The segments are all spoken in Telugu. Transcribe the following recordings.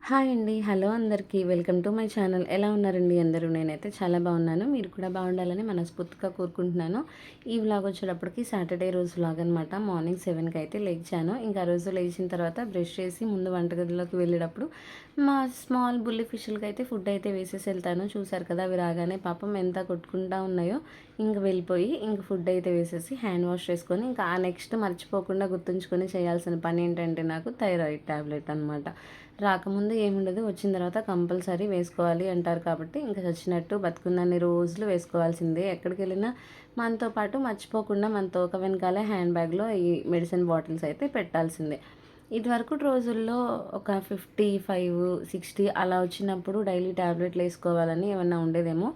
హాయ్ అండి. హలో అందరికీ. Welcome to my channel. ఎలా ఉన్నారండి అందరూ? నేనైతే చాలా బాగున్నాను. మీరు కూడా బాగుండాలని మనస్ఫూర్తిగా కోరుకుంటున్నాను. ఈ వ్లాగ్ వచ్చేటప్పటికి సాటర్డే రోజు వ్లాగ్ అనమాట. మార్నింగ్ 7కి అయితే లేచాను. ఇంకా ఆ రోజు లేచిన తర్వాత బ్రష్ చేసి ముందు వంటగదిలోకి వెళ్ళేటప్పుడు మా స్మాల్ బుల్లి ఫిష్లకి అయితే ఫుడ్ అయితే వేసేసి వెళ్తాను. చూసారు కదా, అవి రాగానే పాపం ఎంత కొట్టుకుంటా ఉన్నాయో. ఇంక వెళ్ళిపోయి ఇంక ఫుడ్ అయితే వేసేసి హ్యాండ్ వాష్ చేసుకొని ఇంకా ఆ నెక్స్ట్ మర్చిపోకుండా గుర్తుంచుకొని చేయాల్సిన పని ఏంటంటే నాకు థైరాయిడ్ ట్యాబ్లెట్ అనమాట. రాకముందు ఏముండదు, వచ్చిన తర్వాత కంపల్సరీ వేసుకోవాలి అంటారు. కాబట్టి ఇంకా చచ్చినట్టు బతుకున్నన్ని రోజులు వేసుకోవాల్సిందే. ఎక్కడికి వెళ్ళినా మనతో పాటు మర్చిపోకుండా మన తోక వెనకాలే హ్యాండ్ బ్యాగ్లో ఈ మెడిసిన్ బాటిల్స్ అయితే పెట్టాల్సిందే. ఇదివరకు రోజుల్లో ఒక 55, 60 అలా వచ్చినప్పుడు డైలీ ట్యాబ్లెట్లు వేసుకోవాలని ఏమన్నా ఉండేదేమో.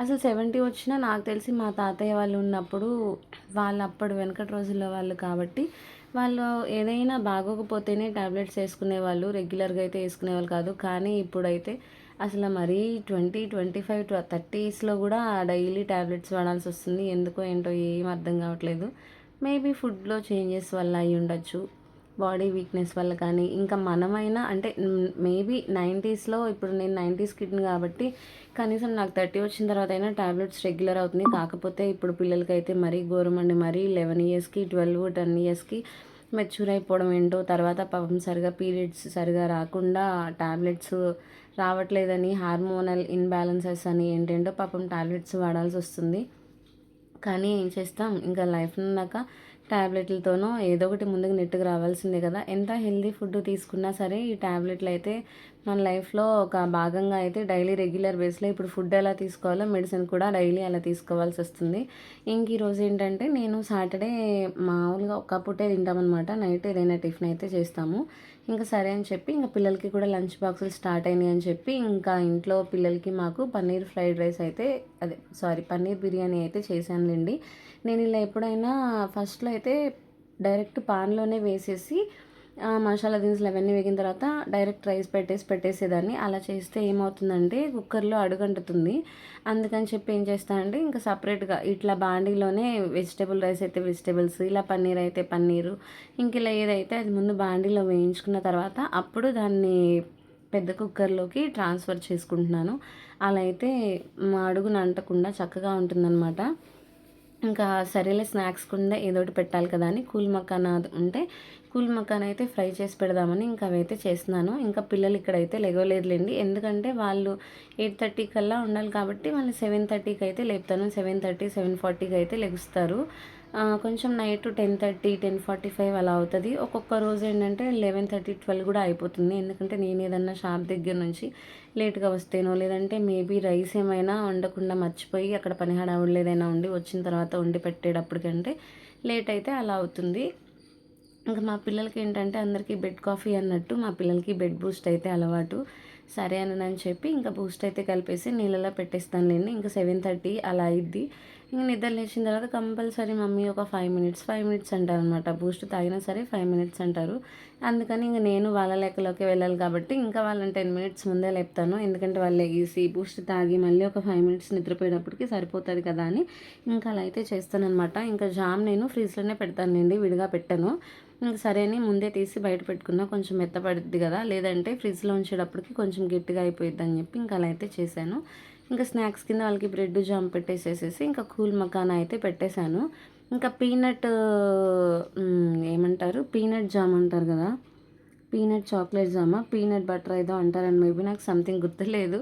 అసలు 70 వచ్చినా నాకు తెలిసి మా తాతయ్య వాళ్ళు ఉన్నప్పుడు, వాళ్ళు అప్పుడు వెనకటి రోజుల్లో వాళ్ళు కాబట్టి వాళ్ళు ఏదైనా బాగోకపోతేనే ట్యాబ్లెట్స్ వేసుకునేవాళ్ళు. రెగ్యులర్గా అయితే వేసుకునేవాళ్ళు కాదు. కానీ ఇప్పుడైతే అసలు మరీ 20, 25, 30స్లో కూడా డైలీ ట్యాబ్లెట్స్ వాడాల్సి వస్తుంది. ఎందుకో ఏంటో ఏం అర్థం కావట్లేదు. మేబీ ఫుడ్లో చేంజెస్ వల్ల అయి ఉండొచ్చు, బాడీ వీక్నెస్ వల్ల కానీ, ఇంకా మనమైనా అంటే మేబీ 90స్లో, ఇప్పుడు నేను 90s కిడ్ని కాబట్టి కనీసం నాకు 30 వచ్చిన తర్వాత అయినా ట్యాబ్లెట్స్ రెగ్యులర్ అవుతుంది. కాకపోతే ఇప్పుడు పిల్లలకైతే మరీ ఘోరం అండి. మరీ 11 ఇయర్స్కి, 12, 10 ఇయర్స్కి మెచ్యూర్ అయిపోవడం ఏంటో, తర్వాత పాపం సరిగా పీరియడ్స్ సరిగా రాకుండా ట్యాబ్లెట్స్ రావట్లేదని, హార్మోనల్ ఇన్బ్యాలెన్సెస్ అని ఏంటంటో పాపం ట్యాబ్లెట్స్ వాడాల్సి వస్తుంది. కానీ ఏం చేస్తాం, ఇంకా లైఫ్ అన్నాక ట్యాబ్లెట్లతోనో ఏదో ఒకటి ముందుకు నెట్టుకు రావాల్సిందే కదా. ఎంత హెల్దీ ఫుడ్ తీసుకున్నా సరే ఈ ట్యాబ్లెట్లు అయితే మన లైఫ్లో ఒక భాగంగా అయితే డైలీ రెగ్యులర్ బేస్లో ఇప్పుడు ఫుడ్ ఎలా తీసుకోవాలో మెడిసిన్ కూడా డైలీ అలా తీసుకోవాల్సి వస్తుంది. ఇంక ఈరోజు ఏంటంటే నేను సాటర్డే మామూలుగా ఒక పూటే తింటామన్నమాట. నైట్ ఏదైనా టిఫిన్ అయితే చేస్తాము. ఇంకా సరే అని చెప్పి ఇంకా పిల్లలకి కూడా లంచ్ బాక్సులు స్టార్ట్ అయినాయి అని చెప్పి ఇంకా ఇంట్లో పిల్లలకి మాకు పన్నీర్ ఫ్రైడ్ రైస్ అయితే పన్నీర్ బిర్యానీ అయితే చేశానులేండి. నేను ఇలా ఎప్పుడైనా ఫస్ట్లో అయితే డైరెక్ట్ పాన్లోనే వేసేసి మసాలా దినుసులు అవన్నీ వేగిన తర్వాత డైరెక్ట్ రైస్ పెట్టేసేదాన్ని. అలా చేస్తే ఏమవుతుందంటే కుక్కర్లో అడుగంటుతుంది. అందుకని చెప్పి ఏం చేస్తానంటే ఇంకా సపరేట్గా ఇట్లా బాండీలోనే వెజిటేబుల్ రైస్ అయితే వెజిటేబుల్స్, ఇలా పన్నీర్ అయితే పన్నీరు, ఇంక ఇలా ఏదైతే అది ముందు బాండీలో వేయించుకున్న తర్వాత అప్పుడు దాన్ని పెద్ద కుక్కర్లోకి ట్రాన్స్ఫర్ చేసుకుంటున్నాను. అలా అయితే మా అడుగున అంటకుండా చక్కగా ఉంటుందన్నమాట. ఇంకా సరేలే స్నాక్స్ కుండా ఏదో ఒకటి పెట్టాలి కదా అని కూల్ మకానా ఉంటే కూల్ మకానా అయితే ఫ్రై చేసి పెడదామని ఇంకా అవైతే చేస్తున్నాను. ఇంకా పిల్లలు ఇక్కడైతే లెగవలేదులేండి, ఎందుకంటే వాళ్ళు 8:30 కల్లా ఉండాలి కాబట్టి వాళ్ళు 7:30కి అయితే లేపుతాను. 7:30, 7:40కి అయితే లెగుస్తారు. కొంచెం నైట్ 10:30, 10:45 అలా అవుతుంది. ఒక్కొక్క రోజు ఏంటంటే 11:30, 12 కూడా అయిపోతుంది. ఎందుకంటే నేను ఏదన్నా షాప్ దగ్గర నుంచి లేట్గా వస్తేనో, లేదంటే మేబీ రైస్ ఏమైనా వండకుండా మర్చిపోయి అక్కడ పని హడావుడిలో ఏదైనా ఉండి వచ్చిన తర్వాత వండి పెట్టేటప్పటికంటే లేట్ అయితే అలా అవుతుంది. ఇంకా మా పిల్లలకి ఏంటంటే అందరికీ బెడ్ కాఫీ అన్నట్టు మా పిల్లలకి బెడ్ బూస్ట్ అయితే అలవాటు. సరే అని చెప్పి ఇంకా బూస్ట్ అయితే కలిపేసి నీళ్ళలో పెట్టేస్తానులేండి. ఇంకా 7:30 అలా అయింది. ఇంక నిద్ర లేచిన తర్వాత కంపల్సరీ మమ్మీ ఒక 5 మినిట్స్ అంటారు అనమాట. బూస్ట్ తాగినా సరే 5 మినిట్స్ అంటారు. అందుకని ఇంక నేను వాళ్ళ లెక్కలోకి వెళ్ళాలి కాబట్టి ఇంకా వాళ్ళని 10 మినిట్స్ ముందే లేపుతాను. ఎందుకంటే వాళ్ళు లెగిసి బూస్ట్ తాగి మళ్ళీ ఒక 5 మినిట్స్ నిద్రపోయేటప్పటికి సరిపోతుంది కదా అని ఇంకా అలా అయితే చేస్తానన్నమాట. ఇంకా జామ్ నేను ఫ్రీజ్లోనే పెడతానండి, విడిగా పెట్టాను. ఇంక సరే అని ముందే తీసి బయట పెట్టుకున్నా, కొంచెం మెత్తపడుద్ది కదా, లేదంటే ఫ్రిడ్జ్లో ఉంచేటప్పటికి కొంచెం గట్టిగా అయిపోయిద్ది అని చెప్పి ఇంకా అలా అయితే చేశాను. ఇంకా స్నాక్స్ కింద వాళ్ళకి బ్రెడ్ జామ్ పెట్టేసేసి ఇంకా కూల్ మకానా అయితే పెట్టేశాను. ఇంకా ఏమంటారు, పీనట్ జామ్ అంటారు కదా, పీనట్ చాక్లెట్ జామా, పీనట్ బటర్ ఏదో అంటారని మేబీ నాకు సంథింగ్ గుర్తులేదు.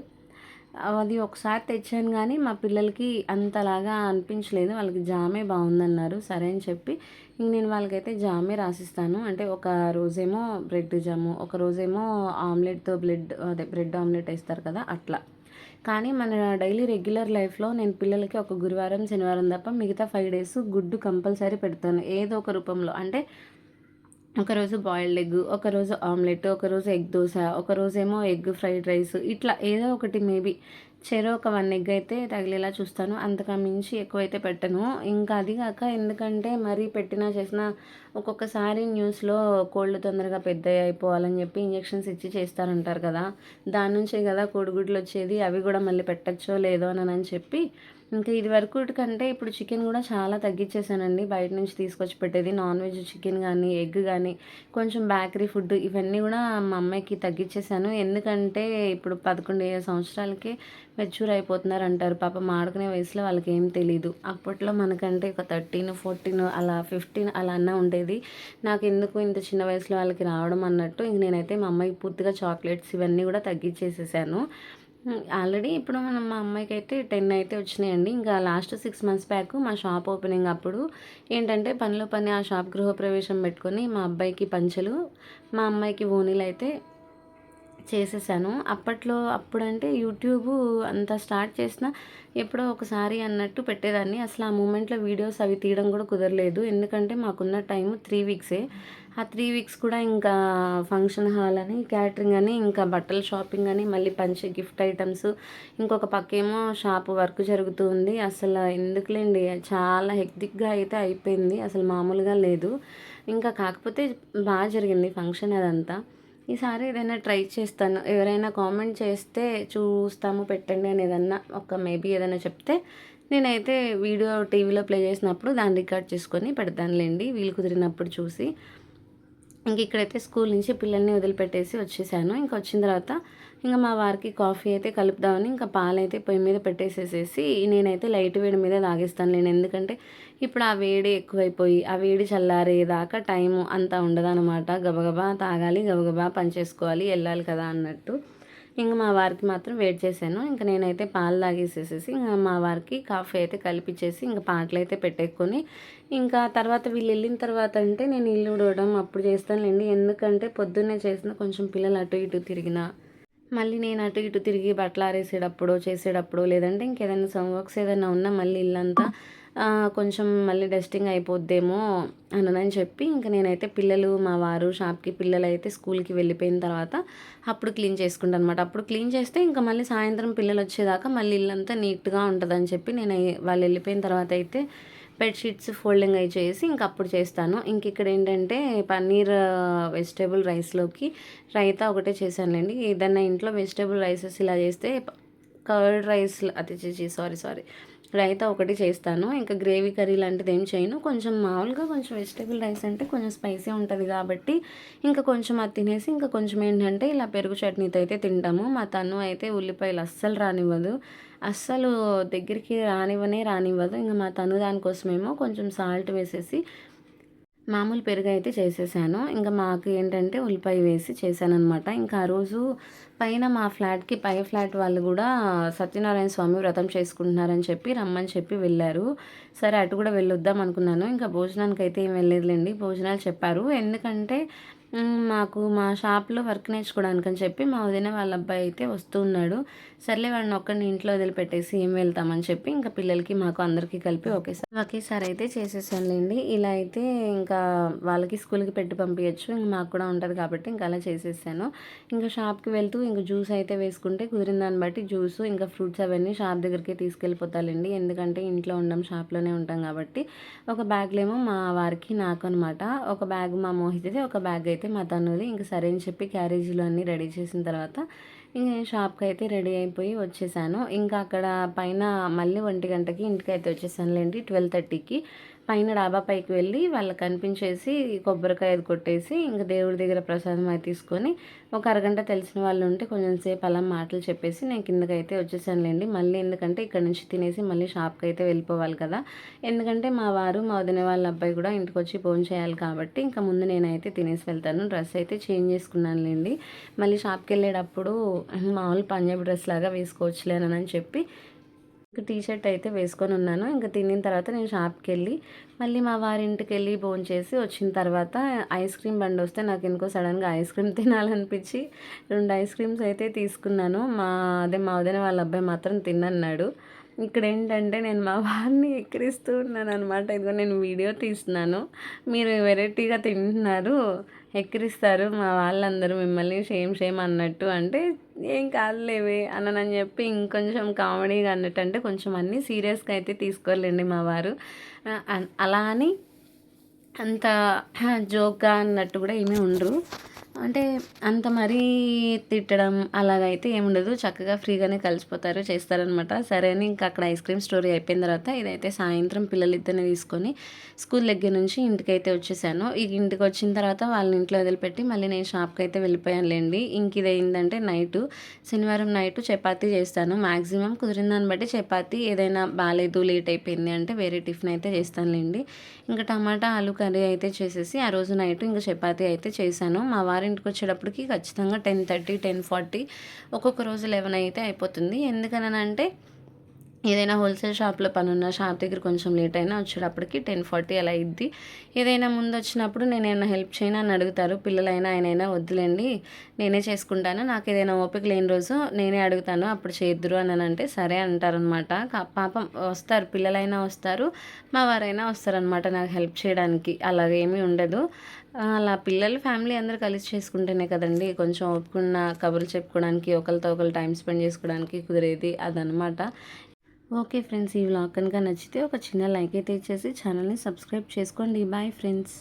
అది ఒకసారి తెచ్చాను కానీ మా పిల్లలకి అంతలాగా అనిపించలేదు, వాళ్ళకి జామే బాగుందన్నారు. సరే అని చెప్పి ఇంక నేను వాళ్ళకైతే జామే రాసిస్తాను. అంటే ఒక రోజేమో బ్రెడ్ జాము, ఒక రోజేమో ఆమ్లెట్తో బ్రెడ్ ఆమ్లెట్ వేస్తారు కదా అట్లా. కానీ మన డైలీ రెగ్యులర్ లైఫ్లో నేను పిల్లలకి ఒక గురువారం, శనివారం తప్ప మిగతా 5 డేస్ గుడ్డు కంపల్సరీ పెడతాను ఏదో ఒక రూపంలో. అంటే ఒకరోజు బాయిల్డ్ ఎగ్, ఒకరోజు ఆమ్లెట్, ఒకరోజు ఎగ్ దోశ, ఒకరోజేమో ఎగ్ ఫ్రైడ్ రైస్, ఇట్లా ఏదో ఒకటి మేబీ చెరో ఒక 1 ఎగ్ అయితే తగిలేలా చూస్తాను. అంతకు మించి ఎక్కువైతే పెట్టను. ఇంకా అది గాక ఎందుకంటే మరీ పెట్టినా చేసినా ఒక్కొక్కసారి న్యూస్‌లో కోళ్ళు తొందరగా పెద్దయి అయిపోవాలని చెప్పి ఇంజెక్షన్స్ ఇచ్చి చేస్తారంటారు కదా! దాని నుంచే కదా కోడిగుడ్లొచ్చేది. అవి గూడా మళ్ళీ పెట్టచ్చో లేదో అనని చెప్పి ఇంకా ఇదివరకుటి కంటే ఇప్పుడు చికెన్ గూడా చాలా తగ్గిచ్చేసానండి. బయట నుంచి తీసుకొచ్చి పెట్టేది. నాన్ వెజ్ చికెన్ గానీ, ఎగ్ గానీ, కొంచెం బేకరీ ఫుడ్ ఇవన్నీ గూడా మా అమ్మాయికి తగ్గిచ్చేసాను. ఎందుకంటే ఇప్పుడు 11 సంవత్సరాలకే మెచ్యూర్ అయిపోతున్నారంటారు. పాపం ఆడుకునే వయసులో వాళ్ళకేం తెలీదు. అప్పట్లో మనకంటే ఒక 13, 14 అలా 15 అలా అన్నా ఉండేది. నాకెందుకు ఇంత చిన్న వయసులో వాళ్ళకి రావడం అన్నట్టు ఇంక నేనైతే మా అమ్మాయికి పూర్తిగా చాక్లెట్స్ ఇవన్నీ గూడా తగ్గిచ్చేసేసాను. ఆల్రెడీ ఇప్పుడు మా అమ్మాయికైతే 10 అయితే వచ్చినాయండి. ఇంకా లాస్ట్ 6 మంత్స్ బ్యాక్ మా షాప్ ఓపెనింగ్ అప్పుడు ఏంటంటే పనిలో పని ఆ షాప్ గృహప్రవేశం పెట్టుకొని మా అబ్బాయికి పంచెలు, మా అమ్మాయికి ఓణీలైతే చేసేసాను. అప్పుడంటే యూట్యూబు అంత స్టార్ట్ చేసినా ఎప్పుడో ఒకసారి అన్నట్టు పెట్టేదాన్ని. అసలు ఆ మూమెంట్‌లో వీడియోస్ అవి తీయడం కూడా కుదరలేదు. ఎందుకంటే మాకున్న టైము 3 వీక్సే. ఆ 3 వీక్స్ కూడా ఇంకా ఫంక్షన్ హాల్ అని, క్యాటరింగ్ అని, ఇంకా బట్టల షాపింగ్ అని, మళ్ళీ పంచె గిఫ్ట్ ఐటెమ్స్, ఇంకొక పక్కేమో షాపు వర్క్ జరుగుతూ ఉంది. అసలు ఎందుకులేండి చాలా హెక్టిక్‌గా అయితే అయిపోయింది. అసలు మామూలుగా లేదు. ఇంకా కాకపోతే జరిగింది ఫంక్షన్ అదంతా. ఈసారి ఏదైనా ట్రై చేస్తాను. ఎవరైనా కామెంట్ చేస్తే చూస్తాము పెట్టండి అని ఏదన్నా ఒక మేబీ ఏదైనా చెప్తే నేనైతే వీడియో టీవీలో ప్లే చేసినప్పుడు దాన్ని రికార్డ్ చేసుకొని పెడతానులేండి వీలు కుదిరినప్పుడు చూసి. ఇంక ఇక్కడైతే స్కూల్ నుంచి పిల్లల్ని వదిలిపెట్టేసి వచ్చేసాను. ఇంక వచ్చిన తర్వాత ఇంక మా వారికి కాఫీ అయితే కలుపుదామని ఇంకా పాలైతే పొయ్యి మీద పెట్టేసేసేసి నేనైతే లైట్ వేడి మీద తాగేస్తానులేండి. ఎందుకంటే ఇప్పుడు ఆ వేడి ఎక్కువైపోయి ఆ వేడి చల్లారేదాకా టైము అంతా ఉండదనమాట. గబగబా తాగాలి, గబగబా పని చేసుకోవాలి, వెళ్ళాలి కదా అన్నట్టు. ఇంక మా వారికి మాత్రం వెయిట్ చేశాను. ఇంక నేనైతే పాలు తాగేసేసేసి ఇంక మా వారికి కాఫీ అయితే కలిపిచ్చేసి ఇంక పాటలైతే పెట్టేసుకొని ఇంకా తర్వాత వీళ్ళు వెళ్ళిన తర్వాత అంటే నేను ఇల్లు ఊడవడం అప్పుడు చేస్తానులేండి. ఎందుకంటే పొద్దున్నే చేసిన కొంచెం పిల్లలు అటు ఇటు తిరిగినా మళ్ళీ నేను అటు ఇటు తిరిగి బట్టలు ఆరేసేటప్పుడు, చేసేటప్పుడు లేదంటే ఇంకేదైనా వర్క్స్ ఏదైనా ఉన్నా మళ్ళీ ఇల్లంతా కొంచెం మళ్ళీ డస్టింగ్ అయిపోద్దేమో అనని చెప్పి ఇంక నేనైతే పిల్లలు మా వారు షాప్‌కి పిల్లలైతే స్కూల్‌కి వెళ్ళిపోయిన తర్వాత అప్పుడు క్లీన్ చేసుకుంటాను అనమాట. అప్పుడు క్లీన్ చేస్తే ఇంకా మళ్ళీ సాయంత్రం పిల్లలొచ్చేదాకా మళ్ళీ ఇల్లంతా నీట్‌గా ఉంటదని చెప్పి నేను వాళ్ళు వెళ్ళిపోయిన తర్వాత అయితే బెడ్‌షీట్స్ ఫోల్డింగ్ అయి చేసి ఇంక అప్పుడు చేస్తాను. ఇంక ఇక్కడ ఏంటంటే పన్నీర్ వెజిటబుల్ రైస్‌లోకి రైతా ఒకటే చేశానులెండి. ఏదన్నా ఇంట్లో వెజిటబుల్ రైసెస్ ఇలా చేస్తే కర్డ్ రైస్ అది సారీ రైతా ఒకటి చేస్తాను. ఇంకా గ్రేవీ కర్రీ లాంటిది ఏం చేయను. కొంచెం మామూలుగా కొంచెం వెజిటబుల్ రైస్ అంటే కొంచెం స్పైసీ ఉంటది కాబట్టి ఇంకా కొంచెం అది తినేసి ఇంకా కొంచెం ఏంటంటే ఇలా పెరుగు చట్నీతో అయితే తింటాము. మా తను అయితే ఉల్లిపాయలు అస్సలు రానివ్వదు. అస్సలు దగ్గరికి రానివ్వదు. ఇంక మా తను దానికోసమేమో కొంచెం సాల్ట్ వేసేసి మామూలు పెరుగైతే చేసేసాను. ఇంక మాకు ఏంటంటే ఉల్లిపాయ వేసి చేశాననమాట. ఇంకా ఆ రోజు పైన మా ఫ్లాట్‌కి పై ఫ్లాట్ వాళ్ళు గూడా సత్యనారాయణ స్వామి వ్రతం చేసుకుంటున్నారని చెప్పి రమ్మని చెప్పి వెళ్ళారు. సరే అటు కూడా వెళ్ళొద్దాం అనుకున్నాను. ఇంకా భోజనానికైతే ఏం వెళ్ళలేదులెండి. భోజనాలు చెప్పారు. ఎందుకంటే మాకు మా షాప్‌లో వర్క్ నేర్చుకోవడానికని చెప్పి మా వదిన వాళ్ళ అబ్బాయి అయితే వస్తూ ఉన్నాడు. సర్లే వాడిని ఒక్కడిని ఇంట్లో వదిలిపెట్టేసి ఏం వెళ్తామని చెప్పి ఇంకా పిల్లలకి మాకు అందరికీ కలిపి ఒకేసారి అయితే చేసేసానులేండి. ఇలా అయితే ఇంకా వాళ్ళకి స్కూల్‌కి పెట్టి పంపియచ్చు. ఇంక మాకు కూడా ఉంటది కాబట్టి ఇంక అలా చేసేసాను. ఇంకా షాప్‌కి వెళ్తూ ఇంక జ్యూస్ అయితే వేసుకుంటే కుదిరిన దాన్ని బట్టి జ్యూసు ఇంకా ఫ్రూట్స్ అవన్నీ షాప్ దగ్గరికే తీసుకెళ్ళిపోతాలండి. ఎందుకంటే ఇంట్లో ఉండం షాప్‌లోనే ఉంటాం కాబట్టి ఒక బ్యాగ్‌లో ఏమో మా వారికి నాకు అనమాట. ఒక బ్యాగ్ మా మోహిత్‌ది, ఒక బ్యాగ్ అయితే మా తనుది. ఇంక సరే అని చెప్పి క్యారేజీలు అన్నీ రెడీ చేసిన తర్వాత ఇంక నేను షాప్‌కి అయితే రెడీ అయిపోయి వచ్చేసాను. ఇంకా అక్కడ పైన మళ్ళీ 1 గంటకి ఇంటికైతే వచ్చేసానులేండి. 12:30కి పైన డాబా పైకి వెళ్ళి వాళ్ళకి కనిపించేసి కొబ్బరికాయ అది కొట్టేసి ఇంక దేవుడి దగ్గర ప్రసాదం అది తీసుకొని ఒక అరగంట తెలిసిన వాళ్ళు ఉంటే కొంచెం సేపు అలా మాటలు చెప్పేసి నేను కిందకైతే వచ్చేసానులేండి. మళ్ళీ ఎందుకంటే ఇక్కడ నుంచి తినేసి మళ్ళీ షాప్‌కి అయితే వెళ్ళిపోవాలి కదా! ఎందుకంటే మా వారు, మా వదిన వాళ్ళ అబ్బాయి కూడా ఇంటికొచ్చి భోంచేయాలి కాబట్టి ఇంకా ముందు నేనైతే తినేసి వెళ్తాను. డ్రెస్ అయితే చేంజ్ చేసుకున్నానులేండి. మళ్ళీ షాప్‌కెళ్ళేటప్పుడు మామూలు పంజాబీ డ్రెస్ లాగా వేసుకోవచ్చులేనని చెప్పి టీ షర్ట్ అయితే వేసుకొని ఉన్నాను. ఇంక తినిన తర్వాత నేను షాప్‌కెళ్ళి మళ్ళీ మా వారింటికెళ్ళి భోంచేసి వచ్చిన తర్వాత ఐస్ క్రీమ్ బండొస్తే నాకెందుకో సడన్‌గా ఐస్ క్రీమ్ తినాలనిపించి 2 ఐస్ క్రీమ్స్ అయితే తీసుకున్నాను. మా వదిన వాళ్ళ అబ్బాయి మాత్రం తినన్నాడు. ఇక్కడేంటంటే నేను మా వారిని ఎక్కిరిస్తూ ఉన్నాననమాట. ఇదిగో నేను వీడియో తీస్తున్నాను. మీరు వెరైటీగా తింటున్నారు, ఎక్కిరిస్తారు మా వాళ్ళందరూ మిమ్మల్ని షేమ్ షేమ్ అన్నట్టు అంటే ఏం కాదులేవే అన్నానని చెప్పి ఇంకొంచెం కామెడీగా అన్నట్టు, అంటే కొంచెం అన్నీ సీరియస్గా అయితే తీసుకోలేండి మా వారు. అలా అని అంత జోక్‌గా అన్నట్టు కూడా ఏమీ ఉండరు. అంటే అంత మరీ తిట్టడం అలాగైతే ఏముండదు. చక్కగా ఫ్రీగానే కలిసిపోతారు, చేస్తారనమాట. సరే అని ఇంకా అక్కడ ఐస్ క్రీమ్ స్టోరీ అయిపోయిన తర్వాత ఇదైతే సాయంత్రం పిల్లలిద్దరిని తీసుకొని స్కూల్ దగ్గర నుంచి ఇంటికైతే వచ్చేసాను. ఇక ఇంటికి వచ్చిన తర్వాత వాళ్ళని ఇంట్లో వదిలిపెట్టి మళ్ళీ నేను షాప్‌కి అయితే వెళ్ళిపోయానులెండి. ఇంక ఇదేంటంటే నైటు శనివారం నైటు చపాతీ చేస్తాను. మ్యాక్సిమం కుదిరిన దాన్ని బట్టి చపాతీ, ఏదైనా బాలేదు లేట్ అయిపోయింది అంటే వేరే టిఫిన్ అయితే చేస్తానులెండి. ఇంకా టమాటా ఆలు కర్రీ అయితే చేసేసి ఆ రోజు నైట్ ఇంకా చపాతీ అయితే చేశాను. మా వారింటికి వచ్చేటప్పటికి ఖచ్చితంగా 10:30, 10:40, ఒక్కొక్క రోజు 11 అయితే అయిపోతుంది. ఎందుకనంటే ఏదైనా హోల్సేల్ షాప్లో పనున్న షాప్ దగ్గర కొంచెం లేట్ అయినా వచ్చేటప్పటికి 10:40 అలా అయ్యిద్ది. ఏదైనా ముందు వచ్చినప్పుడు నేనేమైనా హెల్ప్ చేయనా అని అడుగుతారు. పిల్లలైనా ఆయనైనా వద్దులేండి నేనే చేసుకుంటాను, నాకు ఏదైనా ఓపిక లేని రోజు నేనే అడుగుతాను, అప్పుడు చేద్దురు అని అంటే సరే అంటారనమాట. పాపం వస్తారు, పిల్లలైనా వస్తారు, మా వారైనా వస్తారనమాట నాకు హెల్ప్ చేయడానికి. అలాగేమీ ఉండదు. అలా పిల్లలు ఫ్యామిలీ అందరూ కలిసి చేసుకుంటేనే కదండి కొంచెం ఓపుకున్న కబుర్లు చెప్పుకోవడానికి, ఒకరితో ఒకరు టైం స్పెండ్ చేసుకోవడానికి కుదిరేది అదనమాట. ఓకే ఫ్రెండ్స్, ఈ వ్లాగ్ కనుక నచ్చితే ఒక చిన్న లైక్ అయితే ఇచ్చేసి ఛానల్ని సబ్స్క్రైబ్ చేసుకోండి. Bye friends.